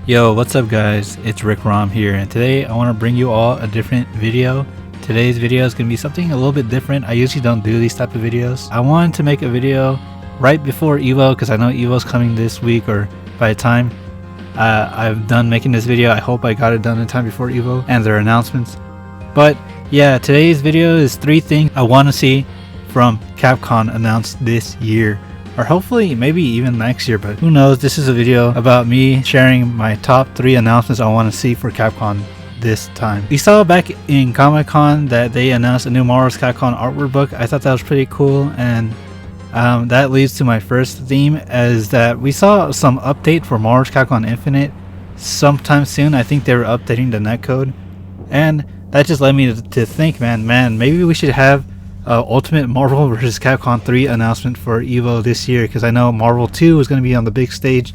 Yo, what's up guys? It's RicRom here, and today I want to bring you all a different video. Today's video is going to be something a little bit different. I usually don't do these type of videos. I wanted to make a video right before Evo because I know Evo's coming this week, or by the time I've done making this video, I hope I got it done in time before Evo and their announcements. But yeah, today's video is 3 things I want to see from Capcom announced this year. Or hopefully maybe even next year, but who knows. This is a video about me sharing my top 3 announcements I want to see for Capcom this time. We saw back in Comic-Con that they announced a new Marvel's Capcom artwork book. I thought that was pretty cool, and that leads to my first theme, is that we saw some update for Marvel's Capcom Infinite sometime soon. I think they were updating the netcode, and that just led me to think, man, maybe we should have Ultimate Marvel vs. Capcom 3 announcement for Evo this year, because I know Marvel 2 is going to be on the big stage,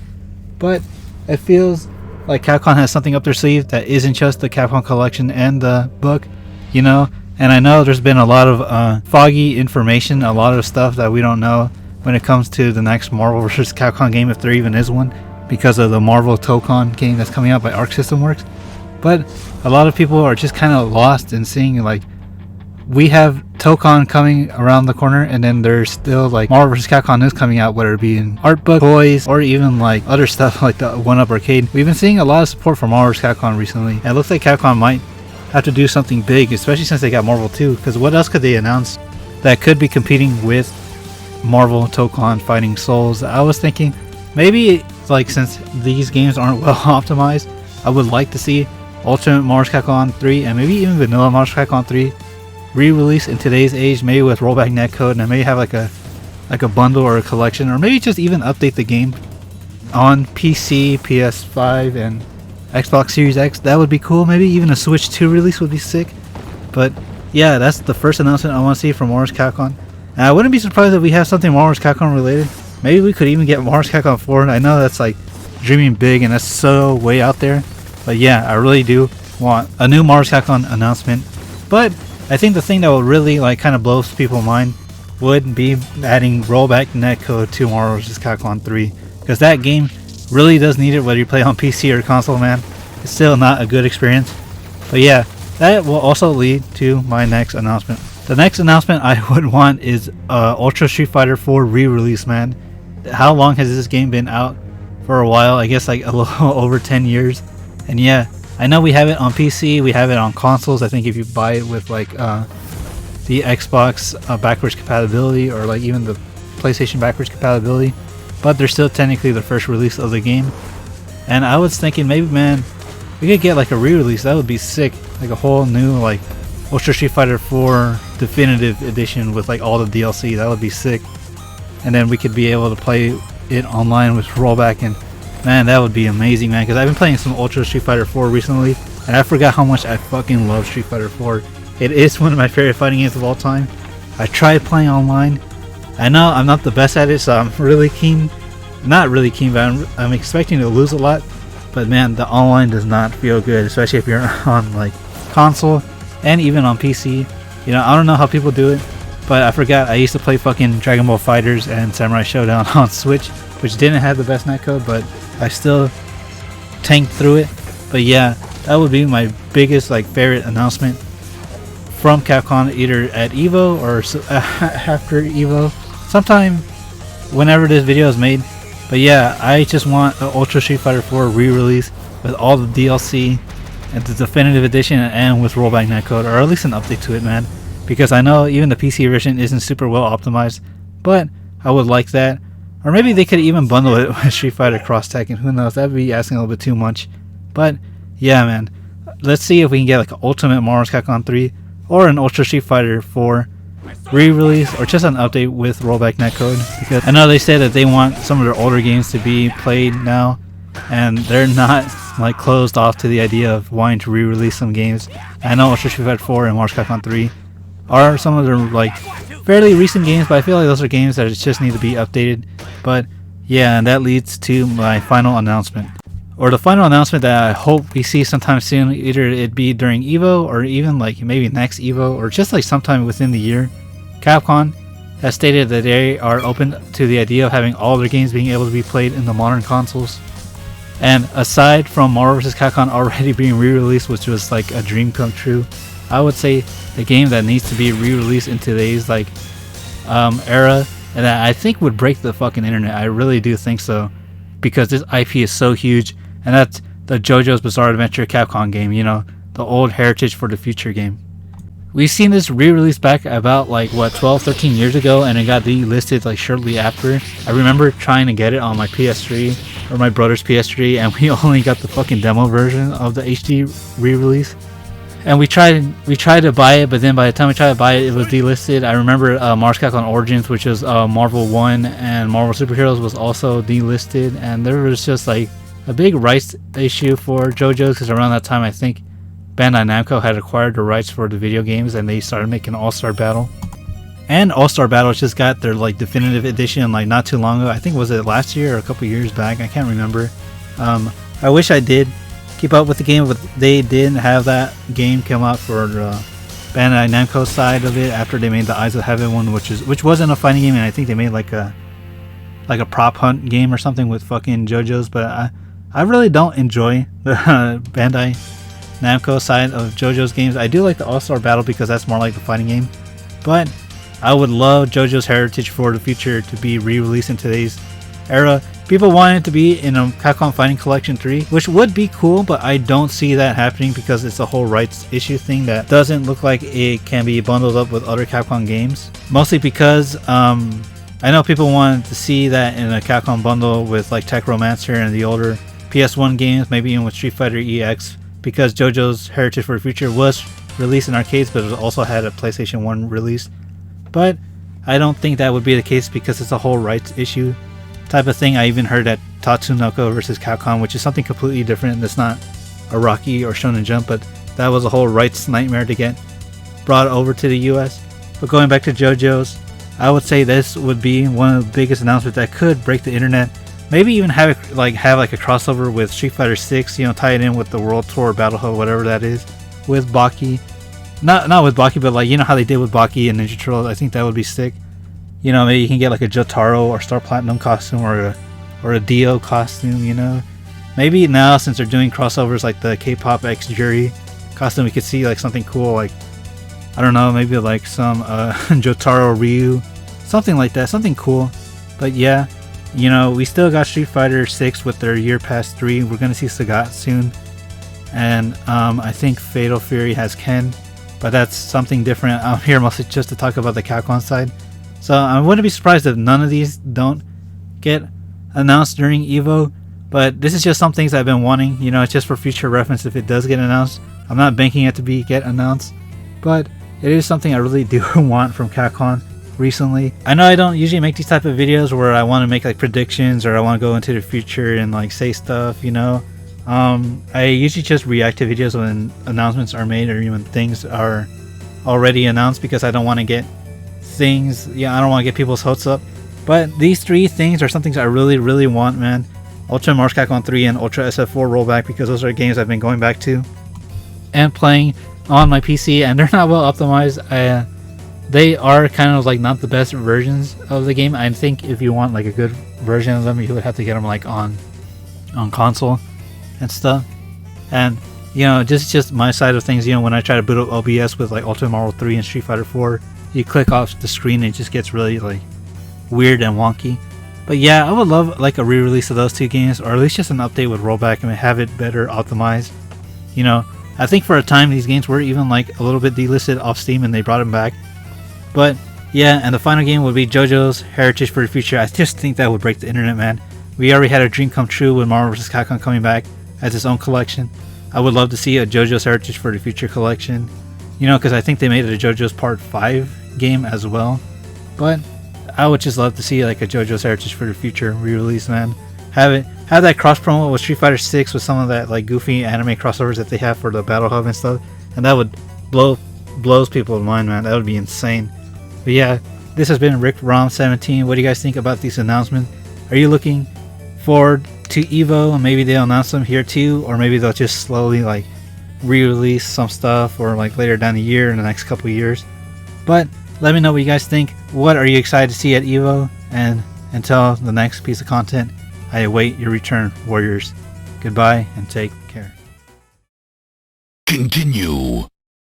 but it feels like Capcom has something up their sleeve that isn't just the Capcom collection and the book, you know. And I know there's been a lot of foggy information, a lot of stuff that we don't know when it comes to the next Marvel vs. Capcom game, if there even is one, because of the Marvel Tokon game that's coming out by Arc System Works. But a lot of people are just kind of lost in seeing, like, we have Tokon coming around the corner, and then there's still like Marvel vs. Capcom is coming out, whether it be in art book, toys, or even like other stuff like the 1UP Arcade. We've been seeing a lot of support for Marvel vs. Capcom recently, and it looks like Capcom might have to do something big, especially since they got Marvel 2, because what else could they announce that could be competing with Marvel Tokon Fighting Souls? I was thinking maybe, like, since these games aren't well optimized, I would like to see Ultimate Marvel vs. Capcom 3 and maybe even Vanilla Marvel vs. Capcom 3 re-release in today's age, maybe with rollback netcode, and maybe have like a bundle or a collection, or maybe just even update the game on PC, PS5, and Xbox Series X. That would be cool. Maybe even a Switch 2 release would be sick. But yeah, that's the first announcement I want to see from Marvel vs. Capcom. And I wouldn't be surprised if we have something Marvel vs. Capcom related. Maybe we could even get Marvel vs. Capcom 4. I know that's like dreaming big and that's so way out there, but yeah, I really do want a new Marvel vs. Capcom announcement. But I think the thing that will really like kind of blow people's mind would be adding rollback netcode to Marvel vs. Capcom 3, because that game really does need it, whether you play on PC or console, man. It's still not a good experience. But yeah, that will also lead to my next announcement. The next announcement I would want is Ultra Street Fighter 4 re-release, man. How long has this game been out? For a while, I guess like a little over 10 years. And yeah, I know we have it on PC, we have it on consoles. I think if you buy it with like the Xbox backwards compatibility, or like even the PlayStation backwards compatibility, but they're still technically the first release of the game. And I was thinking maybe, man, we could get like a re-release. That would be sick, like a whole new like Ultra Street Fighter 4 Definitive Edition with like all the DLC. That would be sick. And then we could be able to play it online with rollback, and man, that would be amazing, man, because I've been playing some Ultra Street Fighter 4 recently, and I forgot how much I fucking love Street Fighter 4. It is one of my favorite fighting games of all time. I tried playing online. I know I'm not the best at it, so I'm really keen. Not really keen, but I'm expecting to lose a lot. But man, the online does not feel good, especially if you're on like console and even on PC. You know, I don't know how people do it, but I forgot I used to play fucking Dragon Ball FighterZ and Samurai Showdown on Switch, which didn't have the best netcode, but I still tanked through it. But yeah, that would be my biggest like favorite announcement from Capcom, either at Evo or after Evo, sometime whenever this video is made. But yeah, I just want an Ultra Street Fighter 4 re-release with all the DLC and the Definitive Edition, and with rollback netcode, or at least an update to it, man, because I know even the PC version isn't super well optimized, but I would like that. Or maybe they could even bundle it with Street Fighter Cross Tekken. Who knows? That would be asking a little bit too much. But yeah, man. Let's see if we can get like an Ultimate Marvel vs. Capcom 3 or an Ultra Street Fighter 4 re-release, or just an update with rollback netcode. Because I know they said that they want some of their older games to be played now, and they're not like closed off to the idea of wanting to re-release some games. I know Ultra Street Fighter 4 and Marvel vs. Capcom 3 are some of their like fairly recent games, but I feel like those are games that just need to be updated. But yeah, and that leads to my final announcement, or the final announcement that I hope we see sometime soon. Either it be during Evo, or even like maybe next Evo, or just like sometime within the year. Capcom has stated that they are open to the idea of having all their games being able to be played in the modern consoles. And aside from Marvel vs. Capcom already being re-released, which was like a dream come true, I would say the game that needs to be re-released in today's like era, and that I think would break the fucking internet. I really do think so, because this IP is so huge, and that's the JoJo's Bizarre Adventure Capcom game, you know, the old Heritage for the Future game. We've seen this re-release back about like what 12-13 years ago, and it got delisted like shortly after. I remember trying to get it on my PS3 or my brother's PS3, and we only got the fucking demo version of the HD re-release. And we tried to buy it, but then by the time we tried to buy it, it was delisted. I remember Marvel Capcom Origins, which was Marvel 1, and Marvel Superheroes was also delisted, and there was just like a big rights issue for JoJo's, because around that time I think Bandai Namco had acquired the rights for the video games, and they started making All-Star Battle. And All-Star Battle just got their like definitive edition like not too long ago. I think was it last year or a couple years back. I can't remember. I wish I did keep up with the game, but they didn't have that game come out for the Bandai Namco side of it after they made the Eyes of Heaven one, which wasn't a fighting game, and I think they made like a prop hunt game or something with fucking JoJo's. But I really don't enjoy the Bandai Namco side of JoJo's games. I do like the All-Star Battle because that's more like the fighting game, but I would love JoJo's Heritage for the Future to be re-released in today's era. People want it to be in a Capcom Fighting Collection 3, which would be cool, but I don't see that happening because it's a whole rights issue thing that doesn't look like it can be bundled up with other Capcom games. Mostly because I know people wanted to see that in a Capcom bundle with like Tech Romancer and the older PS1 games, maybe even with Street Fighter EX, because JoJo's Heritage for the Future was released in arcades, but it also had a PlayStation 1 release. But I don't think that would be the case because it's a whole rights issue type of thing. I even heard that Tatsunoko vs. Capcom, which is something completely different, that's not a Rocky or Shonen Jump, but that was a whole rights nightmare to get brought over to the US. But going back to JoJo's, I would say this would be one of the biggest announcements that could break the internet. Maybe even have a crossover with Street Fighter 6, you know, tie it in with the World Tour Battle Hub, whatever that is, with Baki. Not with Baki, but like, you know how they did with Baki and Ninja Turtles. I think that would be sick. You know, maybe you can get like a Jotaro or Star Platinum costume or a Dio costume, you know. Maybe now, since they're doing crossovers like the K-pop X Jury costume, we could see like something cool, like, I don't know, maybe like some Jotaro Ryu, something like that, something cool. But yeah, you know, we still got Street Fighter 6 with their Year Pass 3. We're gonna see Sagat soon, and I think Fatal Fury has Ken, but that's something different. I'm here mostly just to talk about the Capcom side, so I wouldn't be surprised if none of these don't get announced during EVO. But this is just some things I've been wanting. You know, it's just for future reference if it does get announced. I'm not banking it to get announced, but it is something I really do want from Capcom recently. I know I don't usually make these type of videos where I want to make like predictions or I want to go into the future and like say stuff, you know. I usually just react to videos when announcements are made or even things are already announced, because I don't want to get things, I don't want to get people's hopes up. But these three things are some things I really want, man. Ultra Mario Capcom 3 and Ultra SF4 rollback, because those are games I've been going back to and playing on my PC, and they're not well optimized. They are kind of like not the best versions of the game. I think if you want like a good version of them, you would have to get them like on console and stuff. And you know, just my side of things, you know, when I try to boot up OBS with like Ultimate Marvel 3 and Street Fighter 4, you click off the screen and it just gets really like weird and wonky. But yeah, I would love like a re-release of those two games, or at least just an update with rollback and have it better optimized. You know, I think for a time these games were even like a little bit delisted off Steam and they brought them back. But yeah, and the final game would be JoJo's Heritage for the Future. I just think that would break the internet, man. We already had a dream come true with Marvel vs. Capcom coming back as its own collection. I would love to see a JoJo's Heritage for the Future collection, you know, because I think they made it a JoJo's Part 5 game as well. But I would just love to see like a JoJo's Heritage for the Future re-release, man. Have that cross promo with Street Fighter 6 with some of that like goofy anime crossovers that they have for the Battle Hub and stuff, and that would blows people's mind, man. That would be insane. But yeah, this has been RicRom17. What do you guys think about these announcements? Are you looking forward to EVO? Maybe they'll announce them here too, or maybe they'll just slowly like re-release some stuff, or like later down the year in the next couple of years. But let me know what you guys think. What are you excited to see at EVO? And until the next piece of content, I await your return, Warriors. Goodbye and take care. Continue.